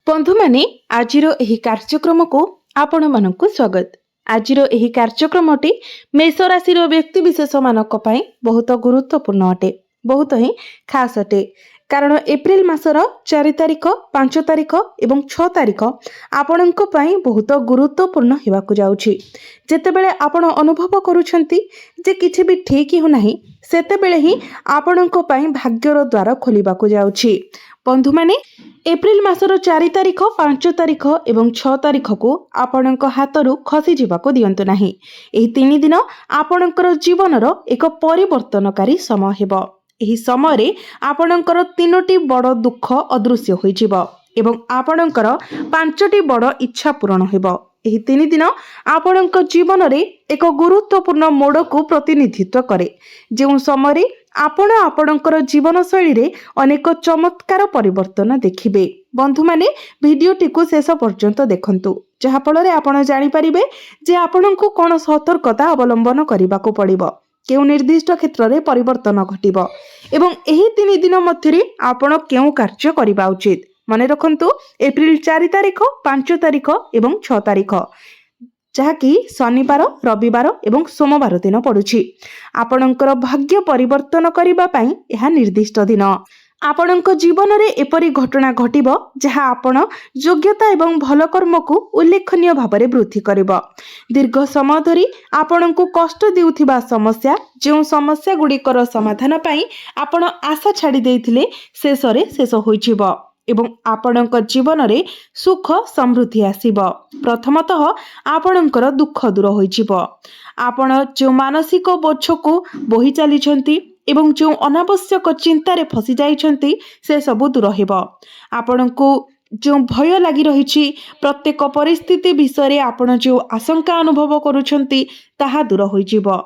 बंधु माने आजिर एही कार्यक्रम को आपण मानक स्वागत। आजिर एही कार्यक्रमटी मेष राशि व्यक्ति विशेष मानक पई बहुत गुरुत्वपूर्ण अटे, बहुत ही खास अटे। कारण एप्रिल मासर 4 तारिख 5 तारिख एवं 6 तारिख आपणक पई बहुत गुरुत्वपूर्ण हेबाकु जाउछि। जेतेबेले आपण अनुभव करूछंती जे किछि भी ठीक हो नाही, सेतेबेले ही आपणक पई भाग्यर द्वार खोलिबाकु जाउछि। बंधु माने एप्रिल मासर 4 तारिख 5 तारिख एवं 6 तारिख को आपणक हाथरू खसी जीवाको दियंतु नाही। एही 3 दिन आपणकर जीवनर एक परिवर्तनकारी समय हेबो। एही समय रे आपणकर 3टी बड़ दुख अदृश्य होई जीवो एवं आपणकर 5टी बड़ इच्छा पूर्ण हेबो। एही 3 दिन आपणक जीवन रे एक गुरुत्वपूर्ण मोड़ को प्रतिनिधित्व करे, जो समय रे आपण आपणकर जीवन शैली रे अनेक चमत्कार परिवर्तन देखिबे। बंधु माने भिडियोटी को शेष पर्यंत देखंतु, जहा फल रे आपण जानि परिबे जे आपणको कोन सतर्कता अवलंबन करिबाको पड़िबो, केउ निर्दिष्ट क्षेत्र रे परिवर्तन घटिबो एवं एही 3 दिन मध्यरे आपण केउ कार्य करिबा उचित। मने रखंतु एप्रिल 4 तारिख 5 तारिख एवं 6 तारिख जहाँकि शनिवार रविवार एवं सोमवार दिन पड़ुछि। आपणकर भाग्य परिवर्तन करिबा पई एहा निर्दिष्ट दिन। आपणक जीवन रे एपरि घटना घटिबो जहाँ आपण योग्यता एवं भल कर्म को उल्लेखनीय भाବରେ वृद्धि करिबो। दीर्घ समय धरी आपणको कष्ट देउथिबा समस्या, जो समस्या गुड़िकर समाधान पई आपण आशा छाड़ी देइथिले शेषरे शेष होइछिबो एवं आपणक जीवन रे सुख समृद्धि आसीबो। प्रथमतः आपणकर दुख दूर होइछिबो। आपण जो मानसिक बोझ को बोही चलीछंती एवं जो अनावश्यक चिंतारे फसी जाइछंती से सब दूर हेबो। आपणको जो भय लगी रही प्रत्येक परिस्थिति विषय आपण जो आशंका अनुभव करूछंती ताहा दूर होइजिबो।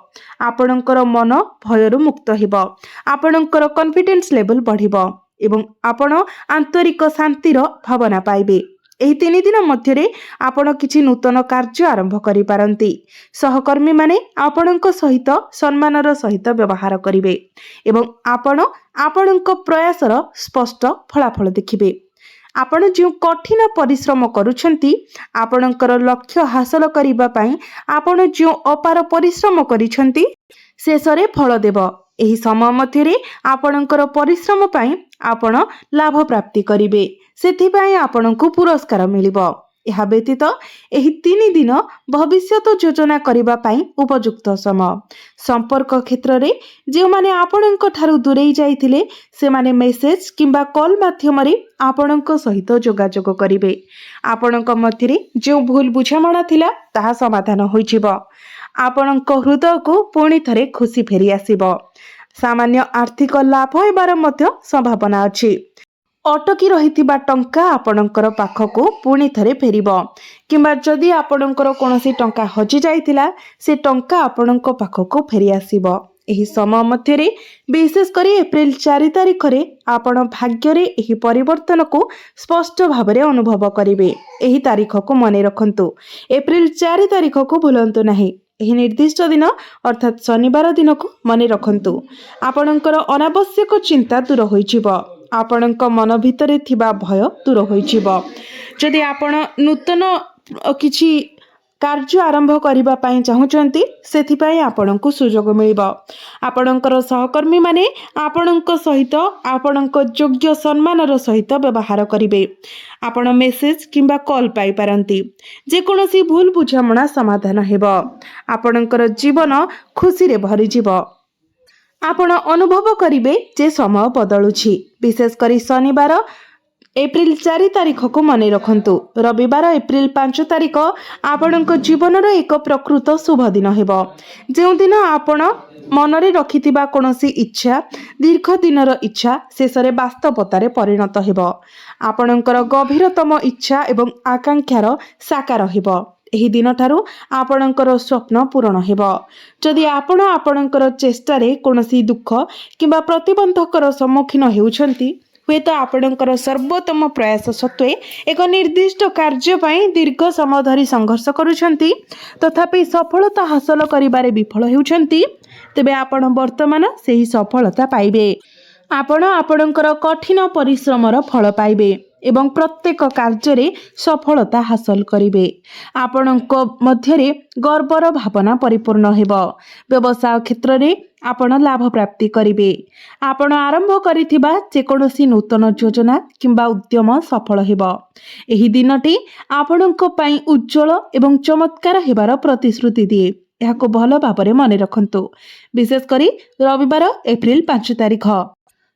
आपणकर मन भयरु मुक्त हेबो। आपणकर कॉन्फिडेंस लेवल बढ़िबो एवं आपण आंतरिक शांतिर भावना पाइबे। एही 3 दिन मध्यरे आपण किछि नूतन कार्य आरंभ करि पारंती। सहकर्मी माने आपणक सहित सम्मानर सहित व्यवहार करिवे एवं आपण आपणक प्रयासर स्पष्ट फलाफल देखिबे। आपण जो कठिन परिश्रम करूछंती आपणकर लक्ष्य हासिल करिबा पई आपण जो अपार परिश्रम करिछंती शेषरे फल देबो। एही समय मध्यरे आपणकर परिश्रम पई आपण लाभ प्राप्ति करिवे, सेथिपई आपणको पुरस्कार मिलिबो। एहा व्यतीत एही 3 दिन भविष्यत योजना करिबा पई उपयुक्त समय। संपर्क क्षेत्र रे जे माने आपणक ठारू दूरेई जाइथिले से माने मेसेज किंबा कॉल माध्यम रे आपणक सहित जोगाजोग करिवे। आपणक मध्यरे जो भूल बुझामणा थिला ताहा समाधान होइछिबो। आपणक हृदय को पुणी थरे खुशी फेरी आसीबो। सामान्य आर्थिक लाभ हेबार मध्य संभावना अछि। अटकी रहिथिबा टंका आपणकर पाखको पुणी थरे फेरिबो किंबा जदि आपणकर कोनोसी टंका हजि जाइतिला से टंका आपणक पाखको फेरी आसीबो। एही समय मध्यरे विशेष करी एप्रिल 4 तारिख रे आपण भाग्य रे एही परिवर्तन को स्पष्ट भाबरे अनुभव करिवे। एही तारिख को मने रखंतु, एप्रिल 4 तारिख को भूलंतु नाही। एही निर्दिष्ट दिन अर्थात शनिवार दिन को मने रखंतु। आपणकर अनावश्यक चिंता दूर होइजिबो। आपणक मन भितरे थिबा भय दूर होइजिबो। जदि आपण नूतन किछि कार्य आरंभ करिबा पई चाहुचंती सेथिपई आपणको सुयोग मिलिबो। आपणकर सहकर्मी माने आपणक सहित आपणक योग्य सम्मानर सहित व्यवहार करिवे। आपण मेसेज किंबा कॉल पाई पारंती। जे कोनोसी भूल बुझामणा समाधान हेबो। आपणकर जीवन खुशी रे भरि जिवो। आपण अनुभव करिवे जे समय बदलुछि। विशेष करी शनिवार एप्रिल 4 तारिख को मने रखंतु। रविवार एप्रिल 5 तारिख आपणक जीवनर एक प्रकृत शुभ दिन हेबो, जो दिन आपण मनरे रखिथिबा कोनोसी इच्छा दीर्घ दिनर इच्छा शेषरे वास्तवतारे परिणत हेबो। आपणकर गभीरतम इच्छा एवं आकांक्षार साकार हेबो। एही दिन ठारू आपणकर स्वप्न पूर्ण हेबो। जदि आपण आपणकर चेष्टारे कोनोसी दुख किंबा प्रतिबंधकर सम्मुखीन हेउछंती हुए तो आपणकर सर्वोत्तम प्रयास सत्वे एक निर्दिष्ट कार्य पई दीर्घ समय धरी संघर्ष करूछंती तथापि सफलता हासिल करिबारे विफल हेउछंती, तेबे आपण वर्तमान सेही सफलता पाइबे। आपण आपणकर कठिन परिश्रमर फल पाइबे। ଏବଂ ପ୍ରତ୍ୟେକ କାର୍ଯ୍ୟରେ ସଫଳତା ହାସଲ କରିବେ। ଆପଣଙ୍କ ମଧ୍ୟରେ ଗର୍ବର ଭାବନା ପରିପୂର୍ଣ୍ଣ ହେବ। ବ୍ୟବସାୟ କ୍ଷେତ୍ରରେ ଆପଣ ଲାଭ ପ୍ରାପ୍ତି କରିବେ। ଆପଣ ଆରମ୍ଭ କରିଥିବା ଯେକୌଣସି ନୂତନ ଯୋଜନା କିମ୍ବା ଉଦ୍ୟମ ସଫଳ ହେବ। ଏହି ଦିନଟି ଆପଣଙ୍କ ପାଇଁ ଉଜ୍ଜଳ ଏବଂ ଚମତ୍କାର ହେବାର ପ୍ରତିଶ୍ରୁତି ଦିଏ। ଏହାକୁ ଭଲ ଭାବରେ ମନେ ରଖନ୍ତୁ। ବିଶେଷ କରି ରବିବାର ଏପ୍ରିଲ 5 ତାରିଖ।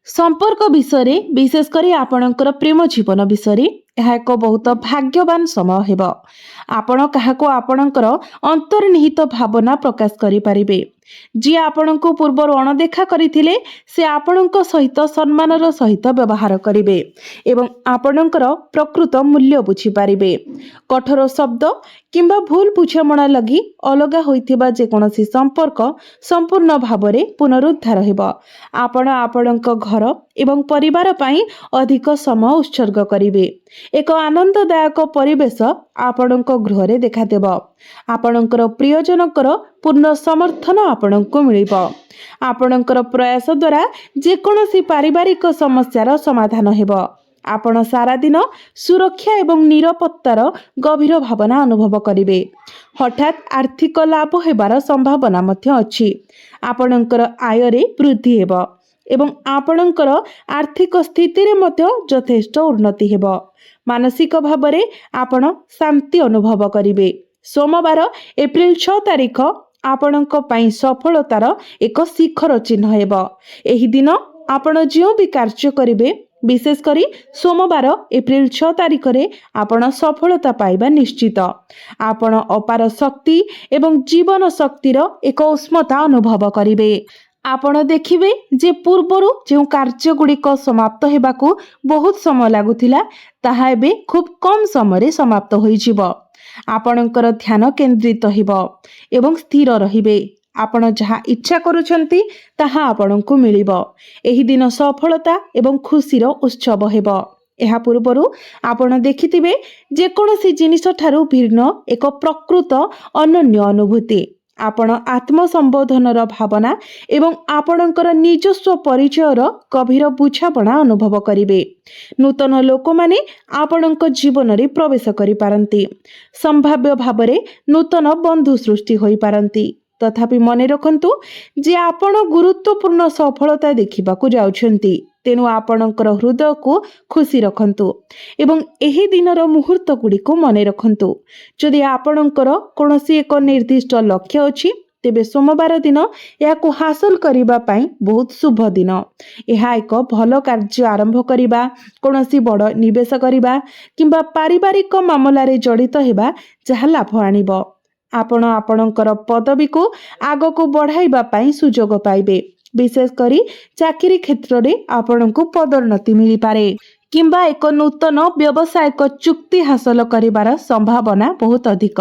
ସମ୍ପର୍କ ବିଷୟରେ, ବିଶେଷ କରି ଆପଣଙ୍କର ପ୍ରେମ ଜୀବନ ବିଷୟରେ ଏହା ଏକ ବହୁତ ଭାଗ୍ୟବାନ ସମୟ ହେବ। ଆପଣ କାହାକୁ ଆପଣଙ୍କର ଅନ୍ତର୍ନିହିତ ଭାବନା ପ୍ରକାଶ କରିପାରିବେ। ଯିଏ ଆପଣଙ୍କୁ ପୂର୍ବରୁ ଅଣଦେଖା କରିଥିଲେ ସେ ଆପଣଙ୍କ ସହିତ ସମ୍ମାନର ସହିତ ବ୍ୟବହାର କରିବେ ଏବଂ ଆପଣଙ୍କର ପ୍ରକୃତ ମୂଲ୍ୟ ବୁଝିପାରିବେ। କଠୋର ଶବ୍ଦ କିମ୍ବା ଭୁଲ ବୁଝାମଣା ଲାଗି ଅଲଗା ହୋଇଥିବା ଯେକୌଣସି ସମ୍ପର୍କ ସମ୍ପୂର୍ଣ୍ଣ ଭାବରେ ପୁନରୁଦ୍ଧାର ହେବ। ଆପଣ ଆପଣଙ୍କ ଘର ଏବଂ ପରିବାର ପାଇଁ ଅଧିକ ସମୟ ଉତ୍ସର୍ଗ କରିବେ। ଏକ ଆନନ୍ଦଦାୟକ ପରିବେଶ ଆପଣଙ୍କ ଗୃହରେ ଦେଖାଦେବ। ଆପଣଙ୍କର ପ୍ରିୟଜନଙ୍କର ପୂର୍ଣ୍ଣ ସମର୍ଥନ ଆପଣଙ୍କୁ ମିଳିବ। ଆପଣଙ୍କର ପ୍ରୟାସ ଦ୍ୱାରା ଯେକୌଣସି ପାରିବାରିକ ସମସ୍ୟାର ସମାଧାନ ହେବ। ଆପଣ ସାରାଦିନ ସୁରକ୍ଷା ଏବଂ ନିରାପତ୍ତାର ଗଭୀର ଭାବନା ଅନୁଭବ କରିବେ। ହଠାତ୍ ଆର୍ଥିକ ଲାଭ ହେବାର ସମ୍ଭାବନା ମଧ୍ୟ ଅଛି। ଆପଣଙ୍କର ଆୟରେ ବୃଦ୍ଧି ହେବ ଏବଂ ଆପଣଙ୍କର ଆର୍ଥିକ ସ୍ଥିତିରେ ମଧ୍ୟ ଯଥେଷ୍ଟ ଉନ୍ନତି ହେବ। ମାନସିକ ଭାବରେ ଆପଣ ଶାନ୍ତି ଅନୁଭବ କରିବେ। ସୋମବାର ଏପ୍ରିଲ 6 ତାରିଖ ଆପଣଙ୍କ ପାଇଁ ସଫଳତାର ଏକ ଶିଖର ଚିହ୍ନ ହେବ। ଏହି ଦିନ ଆପଣ ଯେଉଁ ବି କାର୍ଯ୍ୟ କରିବେ, ବିଶେଷ କରି ସୋମବାର ଏପ୍ରିଲ 6 ତାରିଖରେ ଆପଣ ସଫଳତା ପାଇବା ନିଶ୍ଚିତ। ଆପଣ ଅପାର ଶକ୍ତି ଏବଂ ଜୀବନ ଶକ୍ତିର ଏକ ଉଷ୍ମତା ଅନୁଭବ କରିବେ। ଆପଣ ଦେଖିବେ ଯେ ପୂର୍ବରୁ ଯେଉଁ କାର୍ଯ୍ୟଗୁଡ଼ିକ ସମାପ୍ତ ହେବାକୁ ବହୁତ ସମୟ ଲାଗୁଥିଲା ତାହା ଏବେ ଖୁବ୍ କମ୍ ସମୟରେ ସମାପ୍ତ ହୋଇଯିବ। ଆପଣଙ୍କର ଧ୍ୟାନ କେନ୍ଦ୍ରିତ ହେବ ଏବଂ ସ୍ଥିର ରହିବେ। ଆପଣ ଯାହା ଇଚ୍ଛା କରୁଛନ୍ତି ତାହା ଆପଣଙ୍କୁ ମିଳିବ। ଏହି ଦିନ ସଫଳତା ଏବଂ ଖୁସିର ଉତ୍ସବ ହେବ। ଏହା ପୂର୍ବରୁ ଆପଣ ଦେଖିଥିବେ ଯେକୌଣସି ଜିନିଷ ଠାରୁ ଭିନ୍ନ ଏକ ପ୍ରକୃତ ଅନନ୍ୟ ଅନୁଭୂତି। ଆପଣ ଆତ୍ମସମ୍ବୋଧନର ଭାବନା ଏବଂ ଆପଣଙ୍କର ନିଜସ୍ୱ ପରିଚୟର ଗଭୀର ବୁଝାମଣା ଅନୁଭବ କରିବେ। ନୂତନ ଲୋକମାନେ ଆପଣଙ୍କ ଜୀବନରେ ପ୍ରବେଶ କରିପାରନ୍ତି। ସମ୍ଭାବ୍ୟ ଭାବରେ ନୂତନ ବନ୍ଧୁ ସୃଷ୍ଟି ହୋଇପାରନ୍ତି। ତଥାପି ମନେ ରଖନ୍ତୁ ଯେ ଆପଣ ଗୁରୁତ୍ୱପୂର୍ଣ୍ଣ ସଫଳତା ଦେଖିବାକୁ ଯାଉଛନ୍ତି। ତେଣୁ ଆପଣଙ୍କର ହୃଦୟକୁ ଖୁସି ରଖନ୍ତୁ ଏବଂ ଏହି ଦିନର ମୁହୂର୍ତ୍ତ ଗୁଡ଼ିକୁ ମନେ ରଖନ୍ତୁ। ଯଦି ଆପଣଙ୍କର କୌଣସି ଏକ ନିର୍ଦ୍ଦିଷ୍ଟ ଲକ୍ଷ୍ୟ ଅଛି ତେବେ ସୋମବାର ଦିନ ଏହାକୁ ହାସଲ କରିବା ପାଇଁ ବହୁତ ଶୁଭ ଦିନ। ଏହା ଏକ ଭଲ କାର୍ଯ୍ୟ ଆରମ୍ଭ କରିବା, କୌଣସି ବଡ଼ ନିବେଶ କରିବା କିମ୍ବା ପାରିବାରିକ ମାମଲାରେ ଜଡ଼ିତ ହେବା ଯାହା ଲାଭ ଆଣିବ। ଆପଣ ଆପଣଙ୍କର ପଦବୀକୁ ଆଗକୁ ବଢ଼ାଇବା ପାଇଁ ସୁଯୋଗ ପାଇବେ। ବିଶେଷ କରି ଚାକିରି କ୍ଷେତ୍ରରେ ଆପଣଙ୍କୁ ପଦୋନ୍ନତି ମିଳିପାରେ କିମ୍ବା ଏକ ନୂତନ ବ୍ୟବସାୟିକ ଚୁକ୍ତି ହାସଲ କରିବାର ସମ୍ଭାବନା ବହୁତ ଅଧିକ।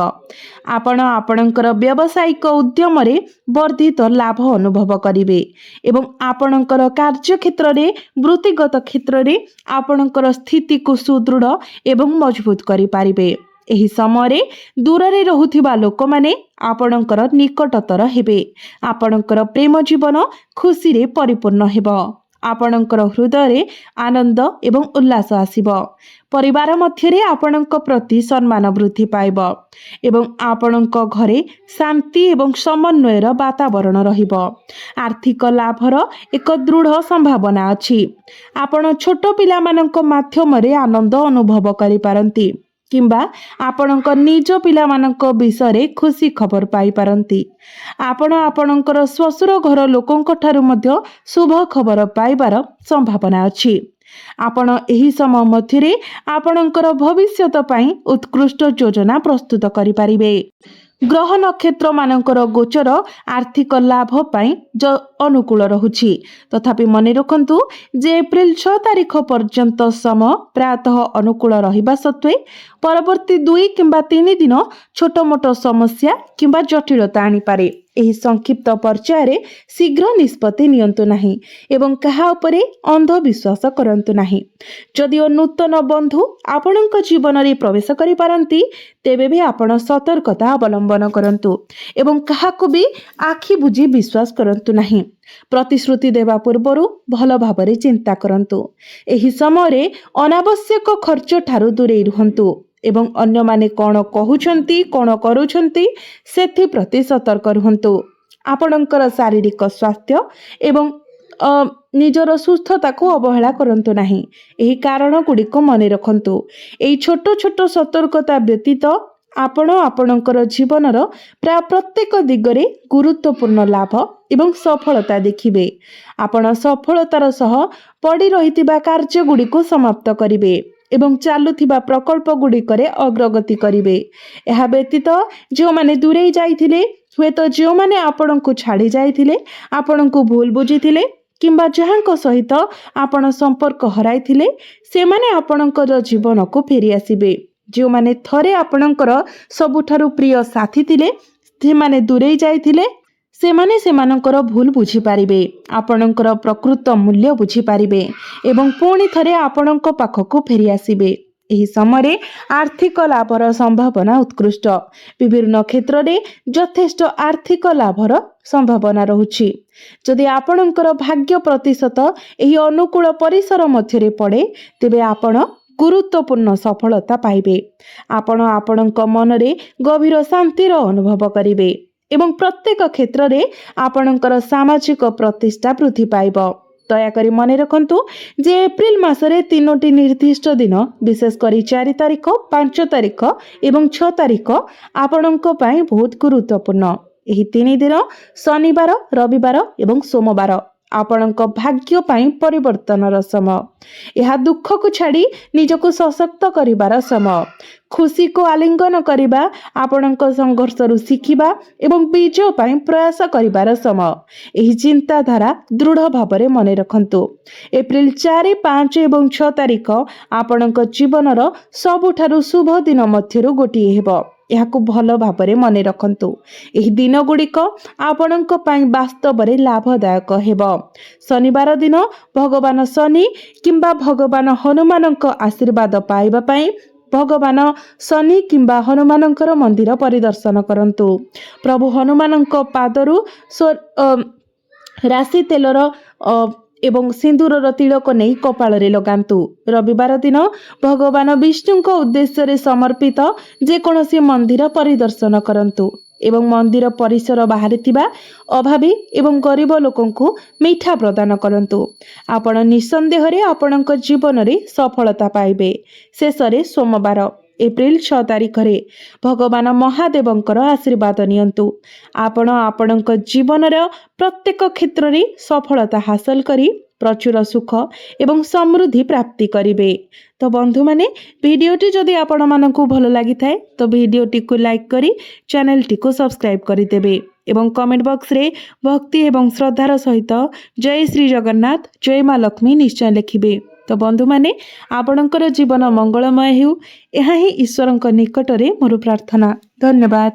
ଆପଣ ଆପଣଙ୍କର ବ୍ୟବସାୟିକ ଉଦ୍ୟମରେ ବର୍ଦ୍ଧିତ ଲାଭ ଅନୁଭବ କରିବେ ଏବଂ ଆପଣଙ୍କର କାର୍ଯ୍ୟକ୍ଷେତ୍ରରେ ବୃତ୍ତିଗତ କ୍ଷେତ୍ରରେ ଆପଣଙ୍କର ସ୍ଥିତିକୁ ସୁଦୃଢ଼ ଏବଂ ମଜବୁତ କରିପାରିବେ। ଏହି ସମୟରେ ଦୂରରେ ରହୁଥିବା ଲୋକମାନେ ଆପଣଙ୍କର ନିକଟତର ହେବେ। ଆପଣଙ୍କର ପ୍ରେମ ଜୀବନ ଖୁସିରେ ପରିପୂର୍ଣ୍ଣ ହେବ। ଆପଣଙ୍କର ହୃଦୟରେ ଆନନ୍ଦ ଏବଂ ଉଲ୍ଲାସ ଆସିବ। ପରିବାର ମଧ୍ୟରେ ଆପଣଙ୍କ ପ୍ରତି ସମ୍ମାନ ବୃଦ୍ଧି ପାଇବ ଏବଂ ଆପଣଙ୍କ ଘରେ ଶାନ୍ତି ଏବଂ ସମନ୍ୱୟର ବାତାବରଣ ରହିବ। ଆର୍ଥିକ ଲାଭର ଏକ ଦୃଢ଼ ସମ୍ଭାବନା ଅଛି। ଆପଣ ଛୋଟ ପିଲାମାନଙ୍କ ମାଧ୍ୟମରେ ଆନନ୍ଦ ଅନୁଭବ କରିପାରନ୍ତି କିମ୍ବା ଆପଣଙ୍କ ନିଜ ପିଲାମାନଙ୍କ ବିଷୟରେ ଖୁସି ଖବର ପାଇପାରନ୍ତି। ଆପଣ ଆପଣଙ୍କର ଶ୍ୱଶୁର ଘର ଲୋକଙ୍କ ଠାରୁ ମଧ୍ୟ ଶୁଭ ଖବର ପାଇବାର ସମ୍ଭାବନା ଅଛି। ଆପଣ ଏହି ସମୟ ମଧ୍ୟରେ ଆପଣଙ୍କର ଭବିଷ୍ୟତ ପାଇଁ ଉତ୍କୃଷ୍ଟ ଯୋଜନା ପ୍ରସ୍ତୁତ କରିପାରିବେ। ଗ୍ରହ ନକ୍ଷତ୍ରମାନଙ୍କର ଗୋଚର ଆର୍ଥିକ ଲାଭ ପାଇଁ ଅନୁକୂଳ ରହୁଛି। ତଥାପି ମନେ ରଖନ୍ତୁ ଯେ ଏପ୍ରିଲ 6 ତାରିଖ ପର୍ଯ୍ୟନ୍ତ ସମୟ ପ୍ରାୟତଃ ଅନୁକୂଳ ରହିବା ସତ୍ତ୍ୱେ ପରବର୍ତ୍ତୀ 2 କିମ୍ବା 3 ଦିନ ଛୋଟ ମୋଟ ସମସ୍ୟା କିମ୍ବା ଜଟିଳତା ଆଣିପାରେ। ଏହି ସଂକ୍ଷିପ୍ତ ପର୍ଯ୍ୟାୟରେ ଶୀଘ୍ର ନିଷ୍ପତ୍ତି ନିଅନ୍ତୁ ନାହିଁ ଏବଂ କାହା ଉପରେ ଅନ୍ଧବିଶ୍ୱାସ କରନ୍ତୁ ନାହିଁ। ଯଦିଓ ନୂତନ ବନ୍ଧୁ ଆପଣଙ୍କ ଜୀବନରେ ପ୍ରବେଶ କରିପାରନ୍ତି, ତେବେ ବି ଆପଣ ସତର୍କତା ଅବଲମ୍ବନ କରନ୍ତୁ ଏବଂ କାହାକୁ ବି ଆଖି ବୁଜି ବିଶ୍ୱାସ କରନ୍ତୁ ନାହିଁ। ପ୍ରତିଶ୍ରୁତି ଦେବା ପୂର୍ବରୁ ଭଲ ଭାବରେ ଚିନ୍ତା କରନ୍ତୁ। ଏହି ସମୟରେ ଅନାବଶ୍ୟକ ଖର୍ଚ୍ଚ ଠାରୁ ଦୂରେଇ ରୁହନ୍ତୁ ଏବଂ ଅନ୍ୟମାନେ କ'ଣ କହୁଛନ୍ତି, କ'ଣ କରୁଛନ୍ତି ସେଥିପ୍ରତି ସତର୍କ ରୁହନ୍ତୁ। ଆପଣଙ୍କର ଶାରୀରିକ ସ୍ୱାସ୍ଥ୍ୟ ଏବଂ ନିଜର ସୁସ୍ଥତାକୁ ଅବହେଳା କରନ୍ତୁ ନାହିଁ। ଏହି କାରଣ ଗୁଡ଼ିକ ମନେ ରଖନ୍ତୁ। ଏହି ଛୋଟ ଛୋଟ ସତର୍କତା ବ୍ୟତୀତ ଆପଣ ଆପଣଙ୍କର ଜୀବନର ପ୍ରାୟ ପ୍ରତ୍ୟେକ ଦିଗରେ ଗୁରୁତ୍ୱପୂର୍ଣ୍ଣ ଲାଭ ଏବଂ ସଫଳତା ଦେଖିବେ। ଆପଣ ସଫଳତାର ସହ ପଡ଼ି ରହିଥିବା କାର୍ଯ୍ୟଗୁଡ଼ିକୁ ସମାପ୍ତ କରିବେ ଏବଂ ଚାଲୁଥିବା ପ୍ରକଳ୍ପ ଗୁଡ଼ିକରେ ଅଗ୍ରଗତି କରିବେ। ଏହା ବ୍ୟତୀତ ଯେଉଁମାନେ ଦୂରେଇ ଯାଇଥିଲେ, ହୁଏତ ଯେଉଁମାନେ ଆପଣଙ୍କୁ ଛାଡ଼ି ଯାଇଥିଲେ, ଆପଣଙ୍କୁ ଭୁଲ ବୁଝିଥିଲେ କିମ୍ବା ଯାହାଙ୍କ ସହିତ ଆପଣ ସମ୍ପର୍କ ହରାଇଥିଲେ, ସେମାନେ ଆପଣଙ୍କର ଜୀବନକୁ ଫେରି ଆସିବେ। ଯେଉଁମାନେ ଥରେ ଆପଣଙ୍କର ସବୁଠାରୁ ପ୍ରିୟ ସାଥୀ ଥିଲେ, ସେମାନେ ଦୂରେଇ ଯାଇଥିଲେ, ସେମାନେ ସେମାନଙ୍କର ଭୁଲ ବୁଝିପାରିବେ, ଆପଣଙ୍କର ପ୍ରକୃତ ମୂଲ୍ୟ ବୁଝିପାରିବେ ଏବଂ ପୁଣି ଥରେ ଆପଣଙ୍କ ପାଖକୁ ଫେରି ଆସିବେ। ଏହି ସମୟରେ ଆର୍ଥିକ ଲାଭର ସମ୍ଭାବନା ଉତ୍କୃଷ୍ଟ। ବିଭିନ୍ନ କ୍ଷେତ୍ରରେ ଯଥେଷ୍ଟ ଆର୍ଥିକ ଲାଭର ସମ୍ଭାବନା ରହୁଛି। ଯଦି ଆପଣଙ୍କର ଭାଗ୍ୟ ପ୍ରତିଶତ ଏହି ଅନୁକୂଳ ପରିସର ମଧ୍ୟରେ ପଡ଼େ, ତେବେ ଆପଣ ଗୁରୁତ୍ୱପୂର୍ଣ୍ଣ ସଫଳତା ପାଇବେ। ଆପଣ ଆପଣଙ୍କ ମନରେ ଗଭୀର ଶାନ୍ତିର ଅନୁଭବ କରିବେ ଏବଂ ପ୍ରତ୍ୟେକ କ୍ଷେତ୍ରରେ ଆପଣଙ୍କର ସାମାଜିକ ପ୍ରତିଷ୍ଠା ବୃଦ୍ଧି ପାଇବ। ଦୟାକରି ମନେ ରଖନ୍ତୁ ଯେ ଏପ୍ରିଲ ମାସରେ 3ଟି ନିର୍ଦ୍ଦିଷ୍ଟ ଦିନ, ବିଶେଷ କରି 4 ତାରିଖ, 5 ତାରିଖ ଏବଂ 6 ତାରିଖ ଆପଣଙ୍କ ପାଇଁ ବହୁତ ଗୁରୁତ୍ୱପୂର୍ଣ୍ଣ। ଏହି 3 ଦିନ ଶନିବାର, ରବିବାର ଏବଂ ସୋମବାର ଆପଣଙ୍କ ଭାଗ୍ୟ ପାଇଁ ପରିବର୍ତ୍ତନର ସମୟ। ଏହା ଦୁଃଖକୁ ଛାଡ଼ି ନିଜକୁ ସଶକ୍ତ କରିବାର ସମୟ। ଖୁସିକୁ ଆଲିଙ୍ଗନ କରିବା, ଆପଣଙ୍କ ସଂଘର୍ଷରୁ ଶିଖିବା ଏବଂ ବିଜୟ ପାଇଁ ପ୍ରୟାସ କରିବାର ସମୟ। ଏହି ଚିନ୍ତାଧାରା ଦୃଢ଼ ଭାବରେ ମନେ ରଖନ୍ତୁ। ଏପ୍ରିଲ 4, 5 ଏବଂ 6 ତାରିଖ ଆପଣଙ୍କ ଜୀବନର ସବୁଠାରୁ ଶୁଭ ଦିନ ମଧ୍ୟରୁ ଗୋଟିଏ ହେବ। ଏହାକୁ ଭଲ ଭାବରେ ମନେ ରଖନ୍ତୁ। ଏହି ଦିନଗୁଡ଼ିକ ଆପଣଙ୍କ ପାଇଁ ବାସ୍ତବରେ ଲାଭଦାୟକ ହେବ। ଶନିବାର ଦିନ ଭଗବାନ ଶନି କିମ୍ବା ଭଗବାନ ହନୁମାନଙ୍କ ଆଶୀର୍ବାଦ ପାଇବା ପାଇଁ ଭଗବାନ ଶନି କିମ୍ବା ହନୁମାନଙ୍କର ମନ୍ଦିର ପରିଦର୍ଶନ କରନ୍ତୁ। ପ୍ରଭୁ ହନୁମାନଙ୍କ ପାଦରୁ ରାଶି ତେଲର ଏବଂ ସିନ୍ଦୁରର ତିଳକ ନେଇ କପାଳରେ ଲଗାନ୍ତୁ। ରବିବାର ଦିନ ଭଗବାନ ବିଷ୍ଣୁଙ୍କ ଉଦ୍ଦେଶ୍ୟରେ ସମର୍ପିତ ଯେକୌଣସି ମନ୍ଦିର ପରିଦର୍ଶନ କରନ୍ତୁ ଏବଂ ମନ୍ଦିର ପରିସର ବାହାରେ ଥିବା ଅଭାବୀ ଏବଂ ଗରିବ ଲୋକଙ୍କୁ ମିଠା ପ୍ରଦାନ କରନ୍ତୁ। ଆପଣ ନିଃସନ୍ଦେହରେ ଆପଣଙ୍କ ଜୀବନରେ ସଫଳତା ପାଇବେ। ଶେଷରେ ସୋମବାର ଏପ୍ରିଲ 6 ତାରିଖରେ ଭଗବାନ ମହାଦେବଙ୍କର ଆଶୀର୍ବାଦ ନିଅନ୍ତୁ। ଆପଣ ଆପଣଙ୍କ ଜୀବନର ପ୍ରତ୍ୟେକ କ୍ଷେତ୍ରରେ ସଫଳତା ହାସଲ କରି ପ୍ରଚୁର ସୁଖ ଏବଂ ସମୃଦ୍ଧି ପ୍ରାପ୍ତି କରିବେ। ତ ବନ୍ଧୁମାନେ, ଭିଡ଼ିଓଟି ଯଦି ଆପଣମାନଙ୍କୁ ଭଲ ଲାଗିଥାଏ ତ ଭିଡ଼ିଓଟିକୁ ଲାଇକ୍ କରି ଚ୍ୟାନେଲଟିକୁ ସବସ୍କ୍ରାଇବ୍ କରିଦେବେ ଏବଂ କମେଣ୍ଟ ବକ୍ସରେ ଭକ୍ତି ଏବଂ ଶ୍ରଦ୍ଧାର ସହିତ ଜୟ ଶ୍ରୀ ଜଗନ୍ନାଥ, ଜୟ ମା ଲକ୍ଷ୍ମୀ ନିଶ୍ଚୟ ଲେଖିବେ। ତ ବନ୍ଧୁମାନେ, ଆପଣଙ୍କର ଜୀବନ ମଙ୍ଗଳମୟ ହେଉ, ଏହା ହିଁ ଈଶ୍ୱରଙ୍କ ନିକଟରେ ମୋର ପ୍ରାର୍ଥନା। ଧନ୍ୟବାଦ।